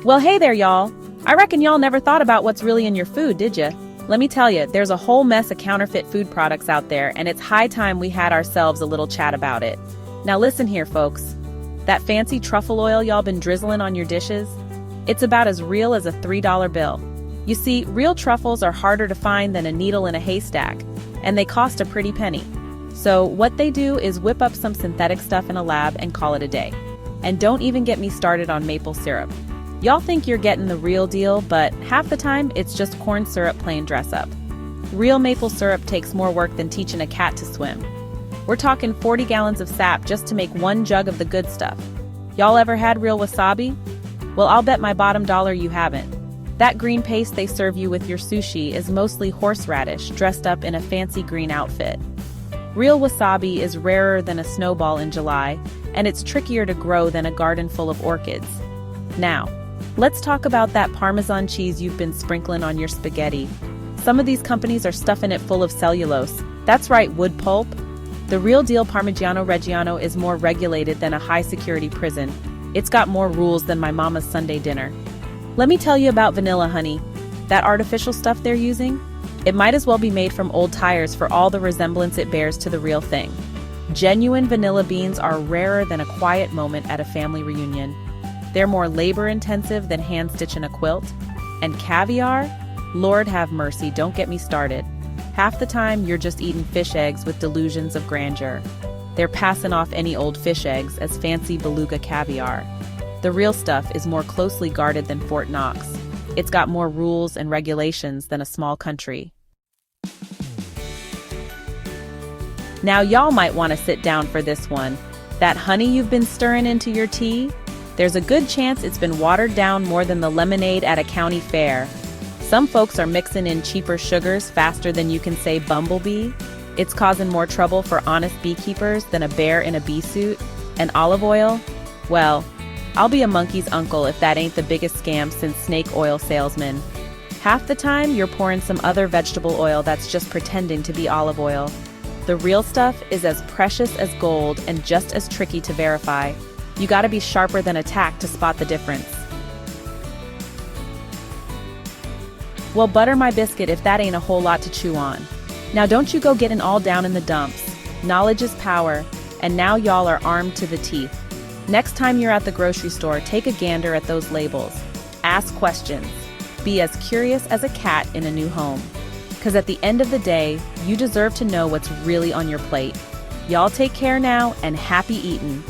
Well, hey there, y'all. I reckon y'all never thought about what's really in your food, did ya? Let me tell you, there's a whole mess of counterfeit food products out there, and it's high time we had ourselves a little chat about it. Now listen here, folks. That fancy truffle oil y'all been drizzling on your dishes? It's about as real as a $3 bill. You see, real truffles are harder to find than a needle in a haystack, and they cost a pretty penny. So what they do is whip up some synthetic stuff in a lab and call it a day. And don't even get me started on maple syrup. Y'all think you're getting the real deal, but half the time it's just corn syrup plain dress up. Real maple syrup takes more work than teaching a cat to swim. We're talking 40 gallons of sap just to make one jug of the good stuff. Y'all ever had real wasabi? Well, I'll bet my bottom dollar you haven't. That green paste they serve you with your sushi is mostly horseradish dressed up in a fancy green outfit. Real wasabi is rarer than a snowball in July, and it's trickier to grow than a garden full of orchids. Now, let's talk about that Parmesan cheese you've been sprinkling on your spaghetti. Some of these companies are stuffing it full of cellulose. That's right, wood pulp. The real deal Parmigiano Reggiano is more regulated than a high-security prison. It's got more rules than my mama's Sunday dinner. Let me tell you about vanilla honey. That artificial stuff they're using? It might as well be made from old tires for all the resemblance it bears to the real thing. Genuine vanilla beans are rarer than a quiet moment at a family reunion. They're more labor-intensive than hand-stitching a quilt. And caviar? Lord have mercy, don't get me started. Half the time, you're just eating fish eggs with delusions of grandeur. They're passing off any old fish eggs as fancy beluga caviar. The real stuff is more closely guarded than Fort Knox. It's got more rules and regulations than a small country. Now y'all might want to sit down for this one. That honey you've been stirring into your tea? There's a good chance it's been watered down more than the lemonade at a county fair. Some folks are mixing in cheaper sugars faster than you can say bumblebee. It's causing more trouble for honest beekeepers than a bear in a bee suit. And olive oil? Well, I'll be a monkey's uncle if that ain't the biggest scam since snake oil salesmen. Half the time, you're pouring some other vegetable oil that's just pretending to be olive oil. The real stuff is as precious as gold and just as tricky to verify. You gotta be sharper than a tack to spot the difference. Well, butter my biscuit if that ain't a whole lot to chew on. Now don't you go getting all down in the dumps. Knowledge is power, and now y'all are armed to the teeth. Next time you're at the grocery store, take a gander at those labels. Ask questions. Be as curious as a cat in a new home. 'Cause at the end of the day, you deserve to know what's really on your plate. Y'all take care now and happy eatin'.